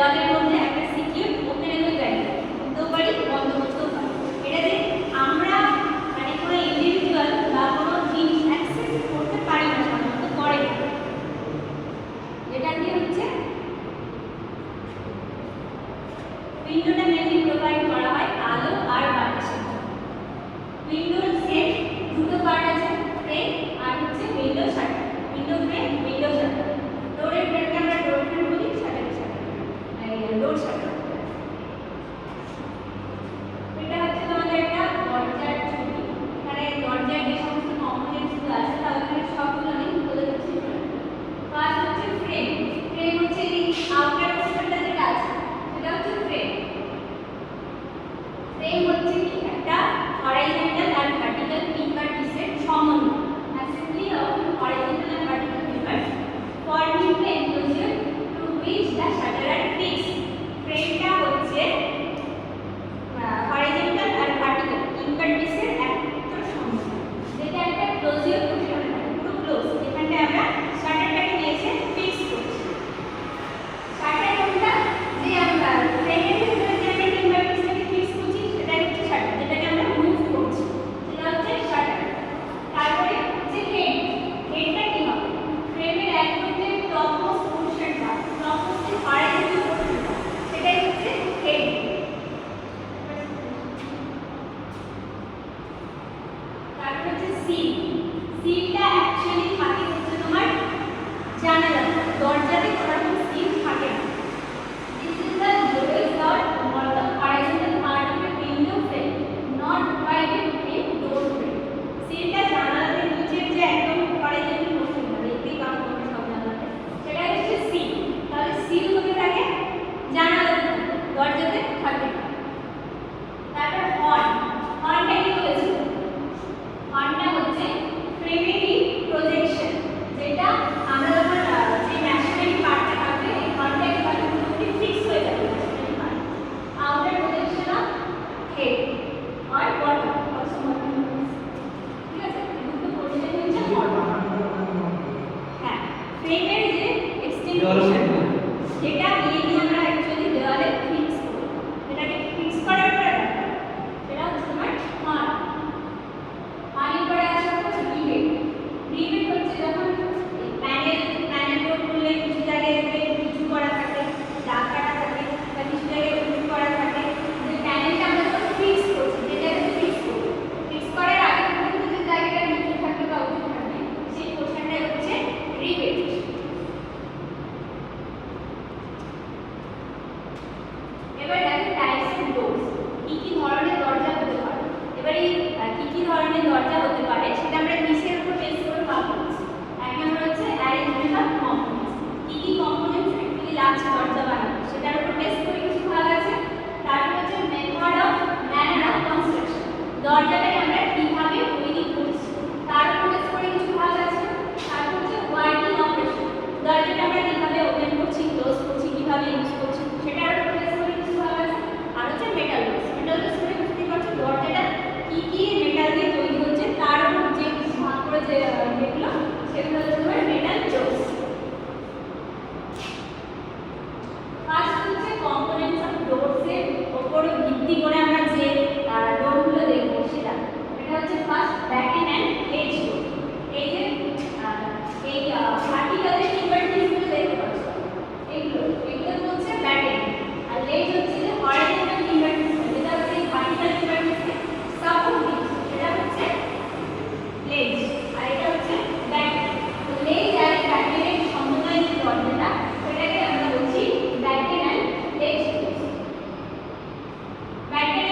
দেওয়ালের মধ্যে একটা সিকিউর ওপেনেবল ব্যারিয়ার করতেও পারি, বন্ধ করতেও পারি। এটাতে আমরা মানে কোনো ইন্ডিভিজুয়াল বা কোনো জিনিস অ্যাক্সেস করতে পারি না, সাধারণত করে না। যেটা কি হচ্ছে উইন্ডোটা মেনলি প্রোভাইড করা হয় আলো আর বাতাসের জন্য। উইন্ডোর সেট দুটো পার্ট আছে, ফ্রেম আর হচ্ছে window shutter. Window frame, window shutter. ডোরের ফ্রেমকে আমরা ডোর ফ্রেম বলি, শাটারের শাটার ডোর শাটার। এটা হচ্ছে তোমাদের একটা দরজার ছবি। এখানে দরজার যে সমস্ত কম্পোনেন্টস গুলো আছে তাহলে সবগুলো আমি বলে দিচ্ছি। ফার্স্ট হচ্ছে ফ্রেম। ফ্রেম হচ্ছে এই আউটার পোর্শনটা যেটা আছে সেটা হচ্ছে ফ্রেম। ফ্রেম হচ্ছে কি একটা হরাইজন্টাল আর ভার্টিক্যাল পিকার পিসের সমন্বয়। Assembly of horizontal and vertical pickers forming the enclosure to which the shutter are fixed. ফ্রেমটা হচ্ছে হরাইজন্টাল আর ভার্টিক্যাল পিকার পিসের একত্র সমন্বয়, যেটা একটা ক্লোজিওর পোর্শন থাকে, পুরো ক্লোজ, যেখানে আমরা শাটারটাকে নিয়েছে ফিক্স করছি। শাটার কোনটা, যে আমরা ফ্রেমের ভিতরে যে আমরা টিম্বার পিসটাকে ফিক্স করছি সেটাই হচ্ছে শাটার, যেটাকে আমরা মুভ করছি সেটা হচ্ছে শাটার। তারপরে হচ্ছে হেড। হেডটা কি হবে, ফ্রেমের একদম যে টপ মোস্ট পোর্শনটা, টপ মোস্ট যে হরাইজন্টাল পোর্শনটা সেটাই হচ্ছে হেড। তারপর হচ্ছে সিল। সিলটা অ্যাকচুয়ালি থাকে হচ্ছে তোমার জানালা, দরজাতে কোনো সিল থাকে না। This is the lowest dot or the horizontal part of a window frame, not provided in door frame. সিলটা জানালাতে নিচের যে একদম horizontal portion মানে দেখতেই পাবো তোমরা সব জানালাতে, সেটা হচ্ছে সিল। তাহলে সিল কোথায় থাকে, জানালাতে থাকে, দরজাতে থাকে না। তারপর হর্ন। হর্নটা কি বলেছে, হর্নটা হচ্ছে ফ্রেমেরই প্রজেকশন, যেটা আমরা যখন যে ম্যাশনারি পার্টটা থাকবে এই হর্নটা একবারে পুরোপুরি ফিক্স হয়ে যাবে masonry part. Outer projection of head আর বটম অলসো বটম, ঠিক আছে, দুটো পজিশন হচ্ছে হর্ন। হ্যাঁ, ফ্রেমের যে এক্সটেনশন যেটা নিয়ে আমরা অ্যাকচুয়ালি দেওয়ালে ফিক্স করি, এটাকে ফিক্স করার পরে সেটা হচ্ছে তোমার হর্ন। হর্নের পরে আসা হচ্ছে রিবেট। রিবেট হচ্ছে যখন প্যানেল বোর্ড করলে কিছু জায়গায় দেখবে কিছু করা থাকে, দাগ কাটা থাকে, বা কিছু জায়গায় কিছু করা থাকে, যে প্যানেলটা আমরা যখন ফিক্স করছি, যেটাকে ফিক্স করি, ফিক্স করার আগে পর্যন্ত যে জায়গাটা নিচে থাকবে বা উপরে থাকবে সেই পোর্শনটাই হচ্ছে রিবেট। এবার দেখো টাইপস অফ ডোরস, কি কি ধরনের দরজা হতে পারে। এবার এই কি কি ধরনের দরজা হতে পারে সেটা আমরা কিসের উপর বেস করে পাবো। এক নম্বর হচ্ছে অ্যারেঞ্জমেন্ট অফ কম্পোনেন্টস, কি কি কম্পোনেন্টস অ্যাকচুয়ালি লাগছে দরজা বানাতে সেটার উপর বেস করে কিছু ভাগ আছে। তারপর হচ্ছে method of manner of construction, দরজাটাকে আমরা কিভাবে তৈরি করছি তার উপর বেস করে কিছু ভাগ আছে। তারপর হচ্ছে ওয়ার্কিং অপারেশন, দরজাটা আমরা কিভাবে ওপেন করছি, ক্লোজ করছি, কিভাবে ইউজ করছি সেটার উপর বেস করে কিছু ভাগ আছে। আর হচ্ছে মেটাল ডোরস। মেটাল ডোরস মানে বুঝতে পারছো দরজাটা কি কি মেটাল দিয়ে তৈরি হচ্ছে তার উপর যে ভাগ করে যে যেগুলো সেগুলো হচ্ছে তোমার মেটাল ডোরস। ফার্স্ট হচ্ছে কম্পোনেন্টস অফ ডোরস এর উপর ভিত্তি করে আমরা যে ডোরগুলো দেখব সেটা, এটা হচ্ছে ফার্স্ট ব্যাটেন এন্ড এজ ডোর। এই যে এই ভার্টিক্যাল যে টিম্বার পিসগুলো দেখতে পাচ্ছ এগুলো হচ্ছে ব্যাটেন, আর লেজ হচ্ছে যে হরাইজন্টাল টিম্বার পিস, যেটা হচ্ছে ভার্টিক্যাল টিম্বার পিসকে সাপোর্ট দিচ্ছে সেটা হচ্ছে লেজ, আর এটা হচ্ছে ব্যাটেন। তো লেজ আর ব্যাটেনের সমন্বয়ে যে দরজাটা সেটাকে আমরা বলছি ব্যাটেন এন্ড লেজ ডোর। ব্যাটেন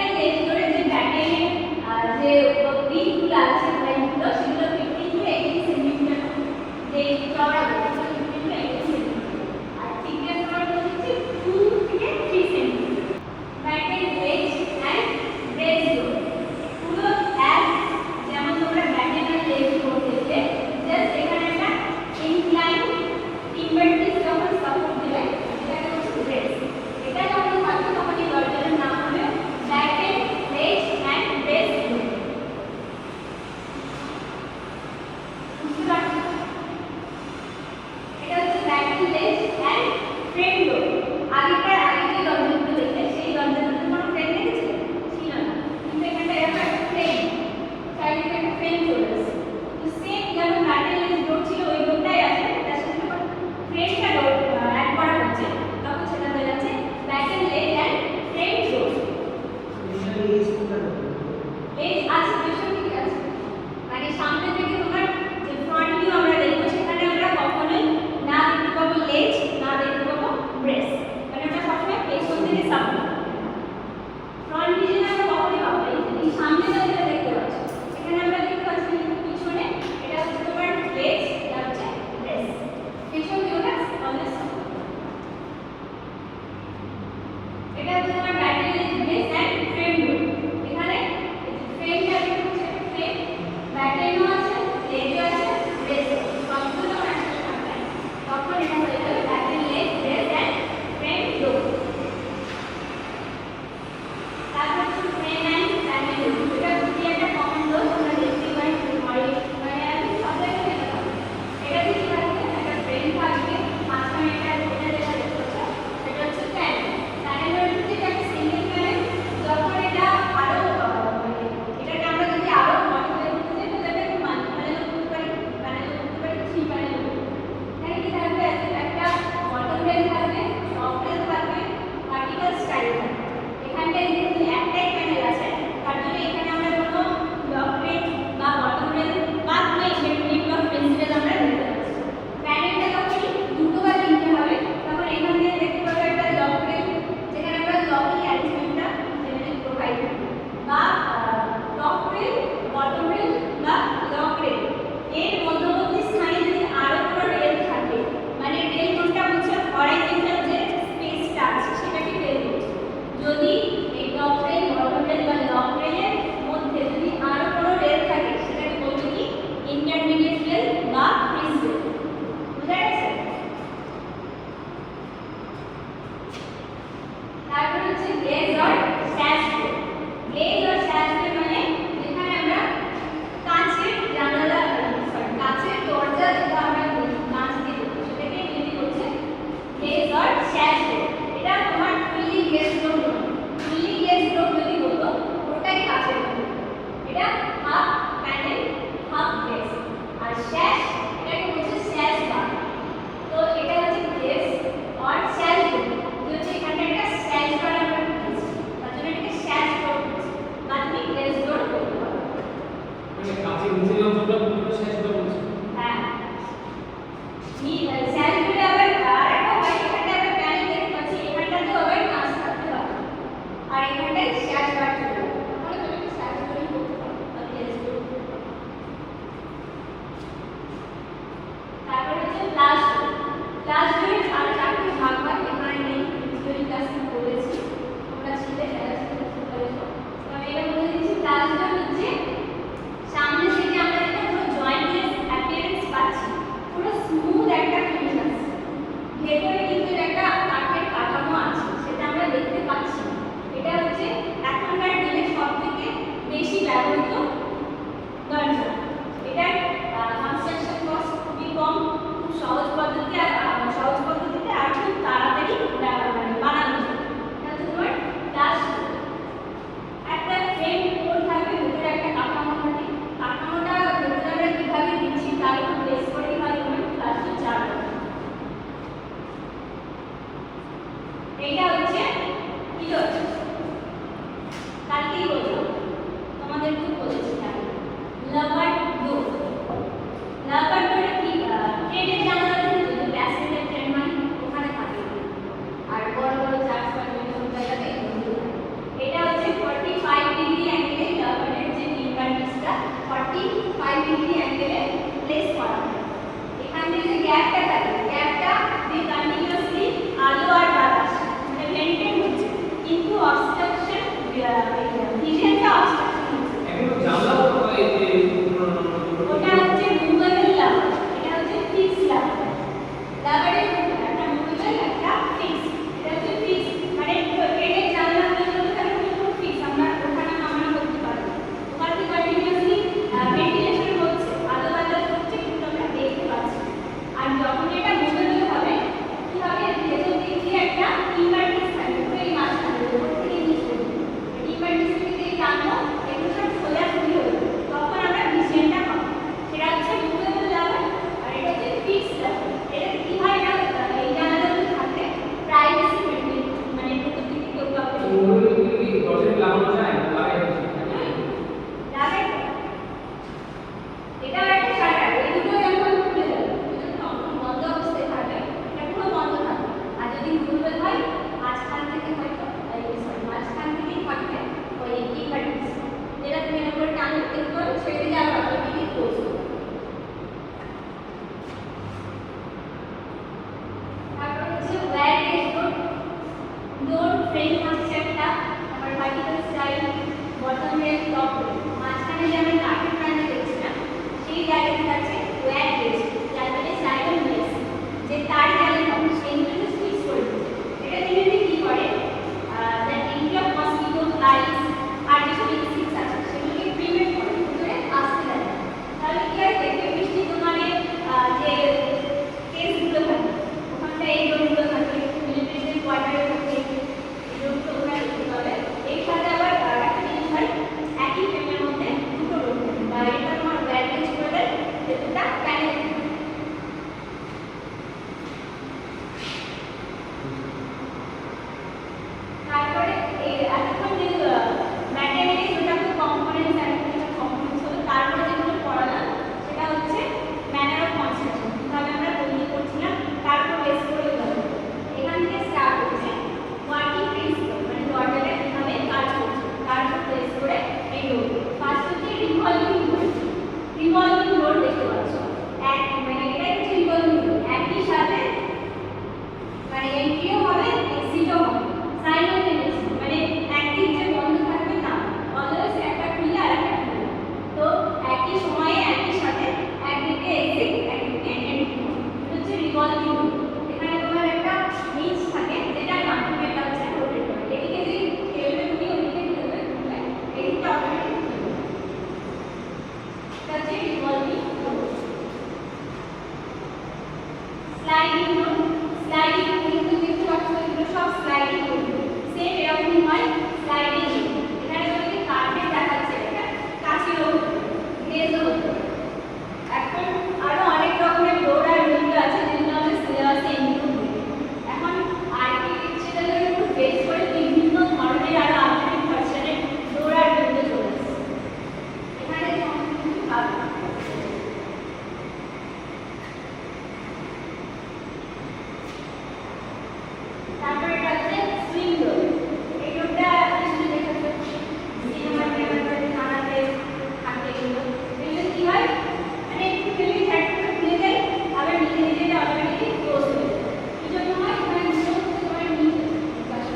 ফ্রেম হচ্ছে একটা আমার ভার্টিক্যাল স্টাইল, বটমে টপ, মাঝখানে যে আমরা কাঠের প্যানেল দেখছিলাম সেই জায়গাটা আছে ওয়্যার গেজ, যার মানে স্টাইল বেস, যে তার জায়গায় হবে সেইগুলো সুইচ করে দিচ্ছে। এটা ধীরে কি করে, দ্যাট ইন্ডিয়া মসকিটো ফ্লাইস আর যেসব ইনসেক্টস আছে সেগুলোকে প্রিভেন্ট করে, ভিতরে আসতে দেয় না। তাহলে কি হয়, দেখবে বৃষ্টি তোমারে যে কেসগুলো থাকে ওখানটা এই রোগগুলো থাকে, মিলিটারি কোয়ার্টারে থাকে, এই রোগগুলো ওখানে দেখতে পাবে। এর সাথে আবার একটা জিনিস হয়, একই ফ্রেমের মধ্যে দুটো রোগ থাকে, বা এটা তোমার ব্যান্ডেজ করে দেয় যে দুটা প্যানেল। তারপরে এই এতক্ষণ যে ম্যাটেরিয়াল যেটা কম্পোনেন্টস আর কম্পোনেন্টস হলো, তারপরে যেগুলো পড়ালাম সেটা হচ্ছে ম্যানার অফ কনস্ট্রাকশন, কিভাবে আমরা তৈরি করছিলাম, তারপর বেস করে গেল। এখান থেকে স্টার্ট হচ্ছে ওয়ার্কিং প্রিন্সিপাল, মানে দরজাটা কিভাবে কাজ করছে, তারপর বেস করে এই লোড। ফার্স্ট হচ্ছে রিভলভিং লোড। রিভলভিং লোড দেখতে পাচ্ছ, এক মানে এটা হচ্ছে রিভলভিং লোড, একই সাথে মানে এন্ট্রিও হবে এক্সিটও হবে সাইমালটেনিয়াসলি, মানে একদিক যে বন্ধ থাকবে না, অলওয়েজ একটা খুলে আর একটা খুলে। তো একই সময়ে একই সাথে একদিকে এক্সিট একদিকে এন্ট্রি হবে, এটা হচ্ছে রিভলভিং লোড। এখানে তোমার একটা নিচ থাকে যেটা মাধ্যমেটা হচ্ছে রোটেট করে, এদিকে যদি খেলবে তুমি ওদিকে খেলবে, এদিকে অটোমেটিক খেলবে, এটা হচ্ছে revolving load. Sliding load, sliding কিন্তু দেখতে পাচ্ছ এগুলো সব স্লাইডিং লোড, সেম এরকমই হয় স্লাইডিং লোড। এখানে যদি কার্পেট দেখাচ্ছে, এটা কাঁচেরও হতে পারে, গ্লেজও হতে পারে। এখন আরো অনেক রকমের লোড আর উইন্ডো আছে যেগুলো আমাদের সিলেবাসে ইনক্লুড হবে। এখন আর্কিটেকচারালের উপর বেস করে বিভিন্ন ধরনের আরো আপডেটেড ভার্সনের লোড আর উইন্ডো চলে আসছে। এখানে সমস্ত কিছু পাবে। তারপরে এটা হচ্ছে সুইং লোড। এই লোডটা নিশ্চয়ই দেখেছো, সিনেমাতে আমাদের থানাতে থাকে এগুলো। এগুলো কি হয়, মানে একটু ফেলে ঝাড়টা খুলে যায়, আবার নিজে নিজে এটা অটোমেটিকলি ক্লোজ হয়ে যায়। এই জন্য হয় এখানে নিচে তোমার নিচে পাশে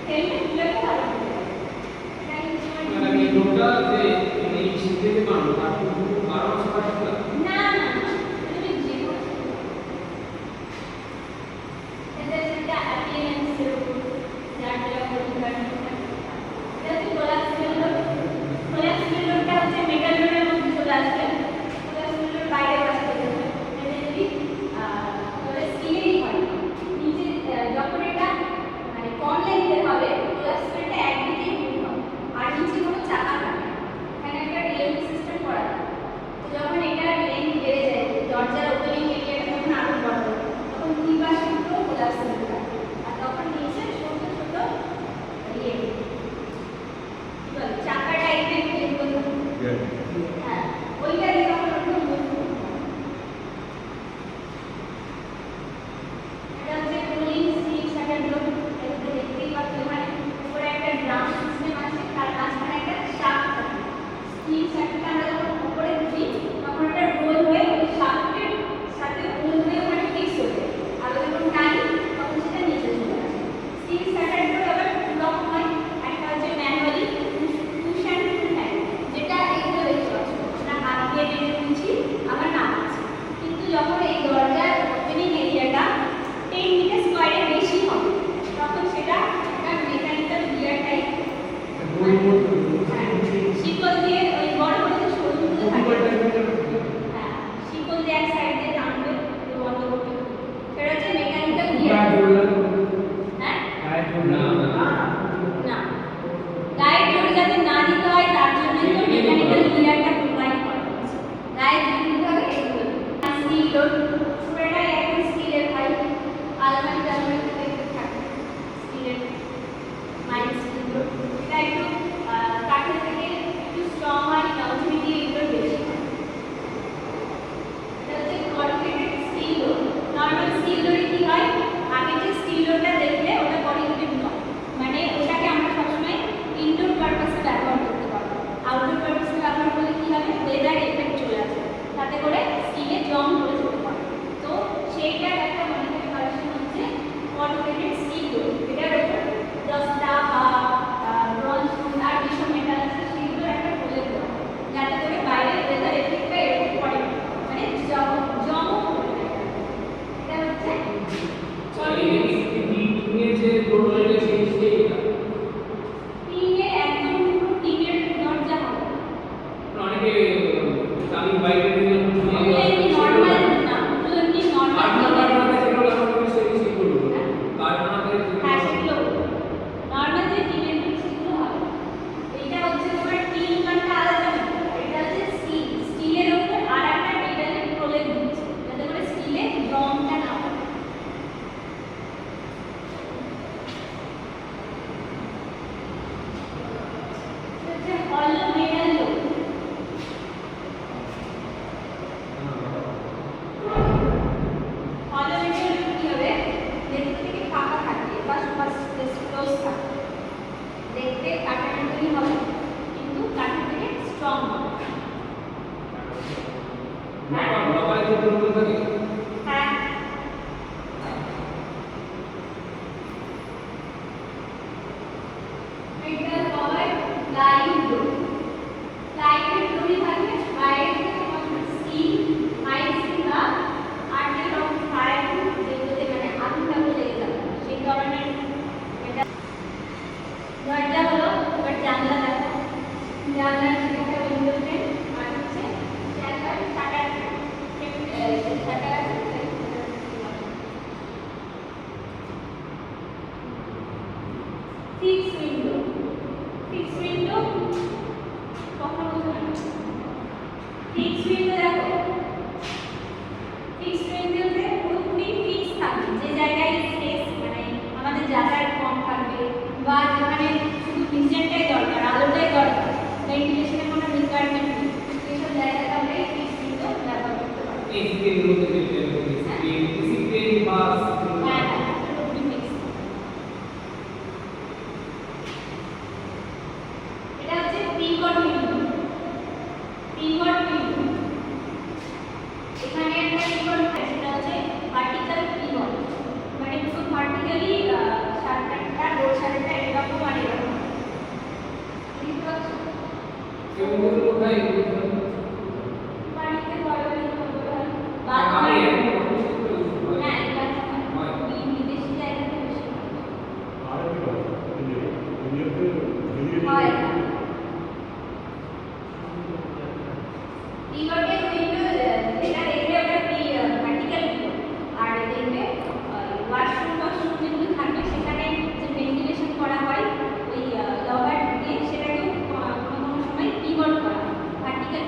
ফেললে খুলে ভালো হবে। এটা কিন্তু মানে এই লোডটা যে মানে এই সিস্টেমে বানানো তার কোনো কারণ আছে না? না না তুমি যে কোনো এটা যেটা অ্যাপিয়ারেন্সের উপর যার যারা পরিকাঠামো থাকে, এটা হচ্ছে কোলাপসিবল লোড। কোলাপসিবল লোডটা হচ্ছে মেটাল লোডের মধ্যে চলে আসবে, কোলাপসিবল লোড বাইরে আসতে যাবে। এটা যদি তোমরা স্টিলেরই হয়, নিচে যখন এটা মানে কম লেন্থের হবে, কোলাপসিবলটা একদিকে মুভ হবে আর নিচে কোনো চাকা থাকে, এখানে একটা রিয়েল সিস্টেম করা থাকে। তো যখন এটার লেন্থ বেড়ে যায়, দরজার ওপেনিং এরিয়াটা যখন আরো বড় হয়, তখন দুই পাশে পুরো কোলাপসিবল থাকে, আর তখন নিচে ছোট ছোট ইয়ে কি বলে চাকা টাইপের যেগুলো, হ্যাঁ ওইটা দিয়ে তখন ওরকম মুভ করতে হয়। এটা হচ্ছে রোলিং স্টিল শাটার লোড। এটা দেখতেই পাচ্ছ এখানে উপরে একটা ড্রাম সিস্টেম আছে, তার মাঝখানে একটা শাফট থাকে। স্টিল শাটারটা আমরা যখন উপরে দিই তখন এটা রোল হয়ে ওই শাফটের সাথে রোল হয়ে ওখানে ফিক্স হয়ে যায়, আর যখন টানি তখন সেটা নিচে চলে আসে। স্টিল শাটারগুলো আবার লক হয়, একটা হচ্ছে manually push and pool type, যেটা এগুলো দেখতে পাচ্ছ আমরা হাত দিয়ে টেনে তুলছি, আবার নামাচ্ছি। কিন্তু যখন এই দরজার ওপেনিং এরিয়াটা 10 মিটার স্কোয়ারের বেশি হবে, তখন সেটা একটা মেকানিক্যাল গিয়ার টাইপ শিকল দিয়ে ওই বড় বড় যে সরুগুলো থাকে, হ্যাঁ শিকল দিয়ে এক সাইড দিয়ে টানবে বন্ধ করতে হবে, সেটা হচ্ছে মেকানিক্যাল গিয়ার। হ্যাঁ না, গায়ে জোর যাতে না দিতে হয় তার জন্য তো মেকানিক্যাল গিয়ারটা প্রোভাইড করা হয়েছে। গায়ে জোর দিতে হবে এগুলো। স্টিল লোড পুরোটাই একটা স্টিলের পাইপ, আলমারি টালমারি দেখতে থাকে স্টিলের মাইন্ড স্টিল লোড। এটা একটু কাঠের থেকে একটু স্ট্রং হয়, লংজিভিটি এগুলো বেশি হয়। এটা হচ্ছে কর্রুগেটেড স্টিল লোড। নর্মাল স্টিল লোডে কি হয়, আগে যে স্টিল লোডটা দেখলে ওটা কর্রুগেটেড নয়, মানে ওটাকে আমরা সবসময় ইনডোর পারপাসে ব্যবহার করতে পারবো। আউটডোর পারপাসে ব্যবহার করলে কি হবে, প্রণালীটা সেইটা টিনের একদম পুরো টিনের দরজা হবে। অনেকে আমি বাইরে দিয়ে ওগুলো এমনি নর্মাল না, ওগুলো এমনি নর্মাল কারখানাতে যেগুলো লাগানো হয় সেগুলো কারখানাতে হ্যাঁ সেগুলো নর্মাল যে টিনের সেগুলো হবে। এটা হচ্ছে তোমার টিন মানটা আলাদা না, এটা হচ্ছে স্টিল, স্টিলের উপর আর একটা মেটালের প্রলেপ দিচ্ছে যাতে করে স্টিলের রংটা না হয়। এটা হচ্ছে হলো মেটাল লোক। হলো মেটাল কি হবে, ভেতর থেকে ফাঁকা থাকে বা ক্লোজ থাকে, দেখতে কাঠের মতনই হবে কিন্তু কাঠের থেকে স্ট্রং হবে। রবারে যে গুলো থাকে হ্যাঁ মেটাল কভার লাইট ডোর, লাইটের ডোরই থাকবে, বাইরে থেকে তোমার স্টিল মাইক্স বা আর্টের রং ফায়ার যেগুলোতে মানে আগুনটা লেগে যাবে সেই ধরনের মেটাল। দরজা হলো, এবার জানলা দেখো, জানলার একটা উইন্ডো ফ্রেম আর হচ্ছে জানলার শাটার শাটার আছে ফিক্স উইন্ডো, ফিক্স উইন্ডো কথা বলতে পারি, ফিক্স উইন্ডো দেখো, ফিক্স উইন্ডোতে পুরোপুরি ফিক্স থাকবে, যে জায়গায় স্পেস মানে আমাদের যাতায়াত কম থাকবে বা যেখানে শুধু ভিজনটাই দরকার, আলোটাই দরকার, ভেন্টিলেশনের কোনো রিকোয়ারমেন্ট নেই, সেসব জায়গাতে আমরা এই ফিক্স উইন্ডো ব্যবহার করতে পারি। এই স্ক্রিনগুলোতে যেটা স্ক্রিন বাস হ্যাঁ হ্যাঁ পুরোপুরি ফিক্স। এটা হচ্ছে পিভট উইন্ডো, পিভট উইন্ডো এখানে একটা পিভট থাকে, সেটা হচ্ছে ভার্টিক্যাল পিভট, মানে পুরো ভার্টিক্যালি শাটারটা ডোর শাটারটা এরকম আর এরকম বুঝতে পারছো? এগুলো কোথায় বাড়িতে বড় হয় বা আমি হ্যাঁ এটা বিদেশি জায়গাতে বেশি হয়। পিভটের উইন্ডো যেটা দেখবে ওটা ভার্টিক্যাল পিভট, আর দেখবে ওয়াশরুম যেগুলো থাকবে সেখানে যে ভেন্টিলেশন করা হয় ওই লবার দিয়ে সেটাকেও কোনো কোনো সময় পিভট করা হয়, vertical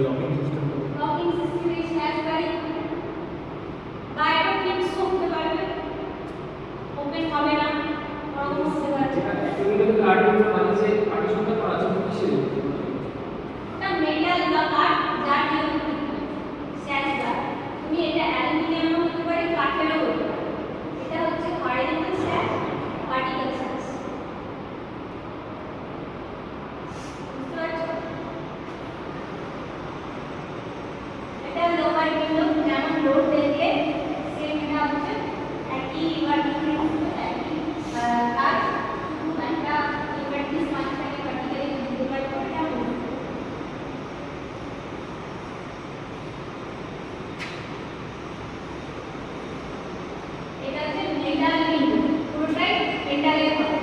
locking system locking system এই স্ল্যাশ বাড়ি বাইরে ফিক্স করতে পারবে, ওপেন হবে না, বন্ধ হতে পারবে। তুমি কিন্তু কার্ডের মানে যে পার্টিশনটা করা আছে কিসের ওটা মেটাল বা কাঠ যার নিয়ম স্ল্যাশ বার। তুমি এটা অ্যালুমিনিয়ামও হতে পারে, কাঠেরও হতে পারে। এটা হচ্ছে হরিজন্টাল স্ল্যাশ, ভার্টিক্যাল স্ল্যাশ। বুঝতে পারছো? এটা লোহার উইন্ডো, যেমন লোড দেখলে সেম এটা হচ্ছে একই ভার্টিক্যাল একই কাজ, শুধু একটা ইনভার্টিস মাঝখানে ভার্টিক্যালি ডিভাইড করে এটা হলো। এটা হচ্ছে মেটাল উইন্ডো, পুরোটাই মেটালের হবে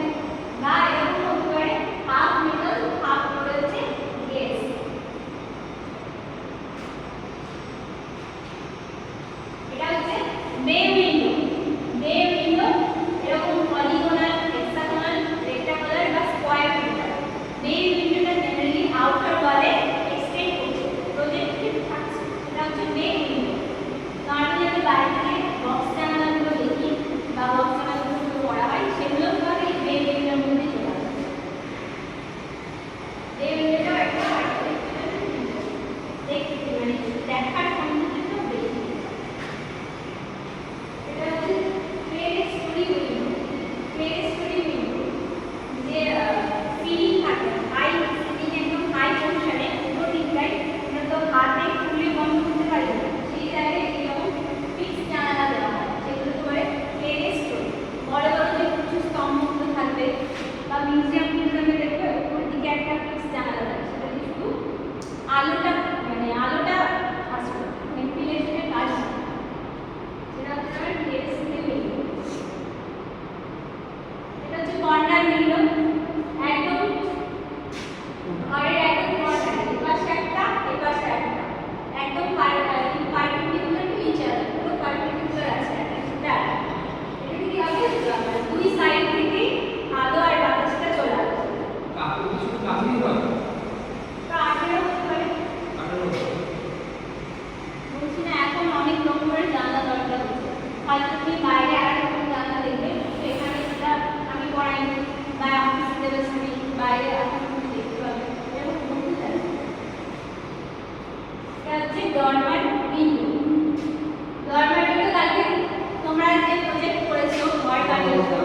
বা এরকম হতে পারে হাফ মেটাল হাফ হচ্ছে গ্যাস। এটা হচ্ছে বে উইন্ডো। বে উইন্ডো এরকম পলিগোনাল, হেক্সাগোনাল, রেক্টাঙ্গুলার বা স্কয়ার হতে পারে। বে উইন্ডোটা জেনারেলি আউটার ওয়ালে এক্সটেন্ড করছে, প্রজেক্টেড থাকছে, এটা হচ্ছে বে উইন্ডো। নর্মালি আমি বাইরে থেকে বক্স জানালাগুলো দেখি বা বক্স জানালাগুলো করা হয়, সেগুলো সব এই বে উইন্ডোর মধ্যে চলে আসে। বে উইন্ডোটা একটা আর্কিটেকচারাল উইন্ডো, দেখতে মানে দেখার সৌন্দর্যটা বেশি। এটা হচ্ছে ক্লেরেস্টোরি উইন্ডো। ক্লেরেস্টোরি উইন্ডো যে সিলিং থাকে, হাই সিলিং একদম হাই পজিশনে পুরো দিকটাই, এটা তো হাতে খুলে বন্ধ করতে পারি না, সেই জায়গায় এরকম ফিক্স জানালা দেওয়া হয়, সেগুলো করে ক্লেরেস্টোরি। বড় বড় যে কিছু স্তম্ভগুলো থাকবে বা মিউজিয়ামে দেখবে ওর দিকে একটা ফিক্স জানালা থাকে, সেটা শুধু আলোটা মানে আলোটা আসবে, ভেন্টিলেশনের কাজ হয়। সেটা হচ্ছে আমার ক্লেরেস্টোরি উইন্ডো। এটা হচ্ছে কর্নার উইন্ডো, একদম ঘরের একদম কর্নার, এপাশে একটা এপাশে একটা, একদম পারপেন্ডিকুলার টু ইচ আদার, পুরো পারপেন্ডিকুলার আছে একটা সেটা। এটা কি হবে দুই সাইড থেকে আলো আর বাতাসটা চলে আসবে। কাপড় কিছু কাজই হয় কাঠেরও হতে পারে, কাটার মতো বলছি না এখন অনেক রকমের জানলা দরজা হচ্ছে, হয়তো তুমি বাইরে আর রকম জানলা দেখবে, কিন্তু এখানে যেটা আমি পড়াইনি বা অফিস সিলেবাস নেই, বাইরে এখন তুমি দেখতে পাবে এরকম হতে পারে। এটা হচ্ছে ডরমার উইন্ডো। ডরমার উইন্ডো কালকে তোমরা যে প্রজেক্ট করেছো ঘর বানিয়েছো,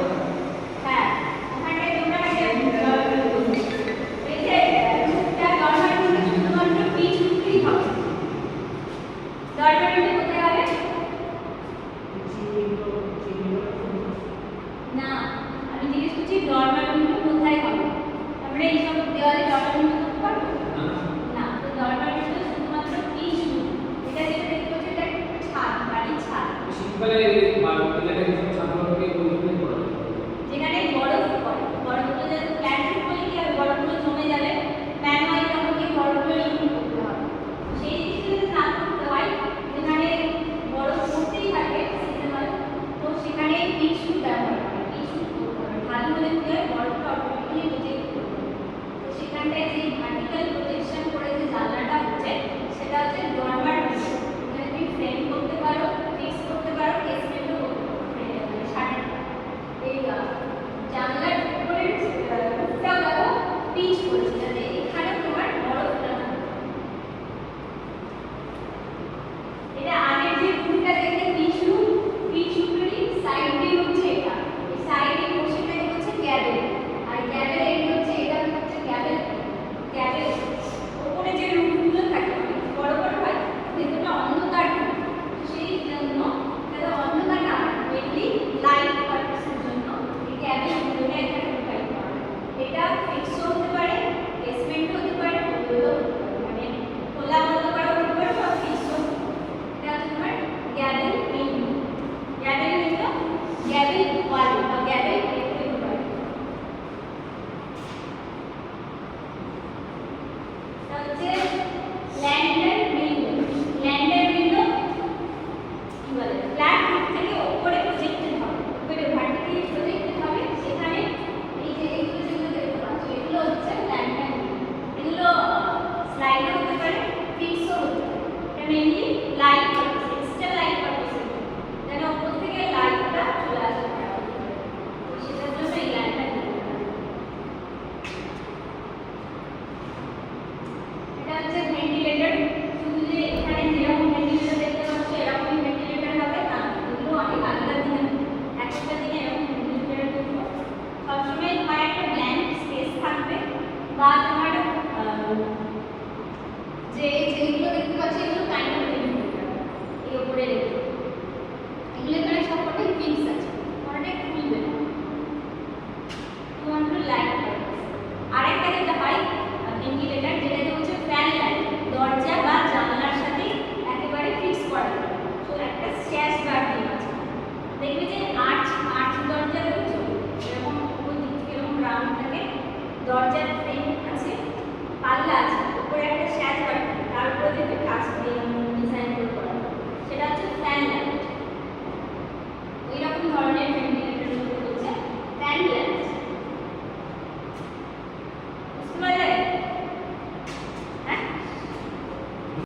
হ্যাঁ ওখানে তোমরা এই যে রুফটা ডরমার উইন্ডো শুধুমাত্র পিচ রুফই হবে। ডরমার উইন্ডো কোথায় হবে? না, আমি জিজ্ঞেস করছি ডরমার উইন্ডো কোথায় হবে? আমরা এইসব দেওয়ালে ডরমার উইন্ডো করতে পারবো না। তো ডরমার উইন্ডো শুধুমাত্র পিচ রুফ। এটা যেটা দেখতে পাচ্ছ এটা একটা ছাদ, বাড়ির ছাদ, শীতকালে এলাকায় যেসব ছাত্রকে বইগুলো পড়া যায় যেখানে বরফ পড়ে। বরফগুলো যে প্ল্যান্ট করলে কি হবে, বরফগুলো জমে যাবে, ম্যানুয়ালি আমাকে বরফগুলো রিমুভ করতে হবে। সেই জিনিসগুলো না করতে হয় যেখানে বরফ পড়তেই থাকে সিজনাল, তো সেখানে পিচ রুফ ব্যবহার করে, পিচ রুফ করতে হবে। ভালো হলে কি হয়, বরফটা অটোমেটিক্যালি প্রোটেক্ট করবে। তো সেখানটায় যে ভার্টিক্যাল প্রোটেকশন করে যে জানলাটা হচ্ছে সেটা হচ্ছে ডরমার উইন্ডো। এখানে তুমি ফ্রেম করতে পারো, ফিক্স করতে পারো, কেসমেন্টও করতে পারো, মানে শাটার। এই জানলার উপরে রুফটা দেখো পিচ করেছে, যাতে এখানে তোমার বরফটা না থাকে। এটা আগের যে রুফটা দেখে পিচ রুফ, পিচ রুফেরই সাইড দিয়ে হচ্ছে এটা, এই সাইডে পোর্শনটা হচ্ছে গ্যাবেল, আর গ্যাবেল এন্ড হচ্ছে এটা হচ্ছে গ্যাবেল। গ্যাবেল উপরে যে রুফগুলো থাকে অনেক বড় বড় হয়, ভেতরটা অন্ধকার থাকে, তো সেই জন্য এটা অন্ধকার না হয়, মেনলি লাইট পারপাসের জন্য এই গ্যাবেলগুলোকে এখানে ঢোকাই করা হয়। এটা ফিক্সও হতে পারে, বেসমেন্টও হতে পারে, ওগুলো মানে খোলা বন্ধ করা হতে পারে বা ফিক্সও। এটা হচ্ছে তোমার gable window. Gable window, gable wall বা গ্যাবেল দেখতে পারে। এটা হচ্ছে ল্যান্ডার উইন্ডো। ল্যান্ডার উইন্ডো কি বলে, ফ্ল্যাট রুফ থেকে উপরে প্রজেক্টেড হবে, উপরে ভার্টিক্যালি প্রজেক্টেড হবে, সেখানে এই যে এইগুলো যেগুলো দেখতে পাচ্ছ এগুলো হচ্ছে ল্যান্ডার উইন্ডো। এগুলো স্লাইডও হতে পারে, ফিক্সও যে যেগুলো দেখতে পাচ্ছি এগুলো কাইন্ড অফ এই উপরে রেখে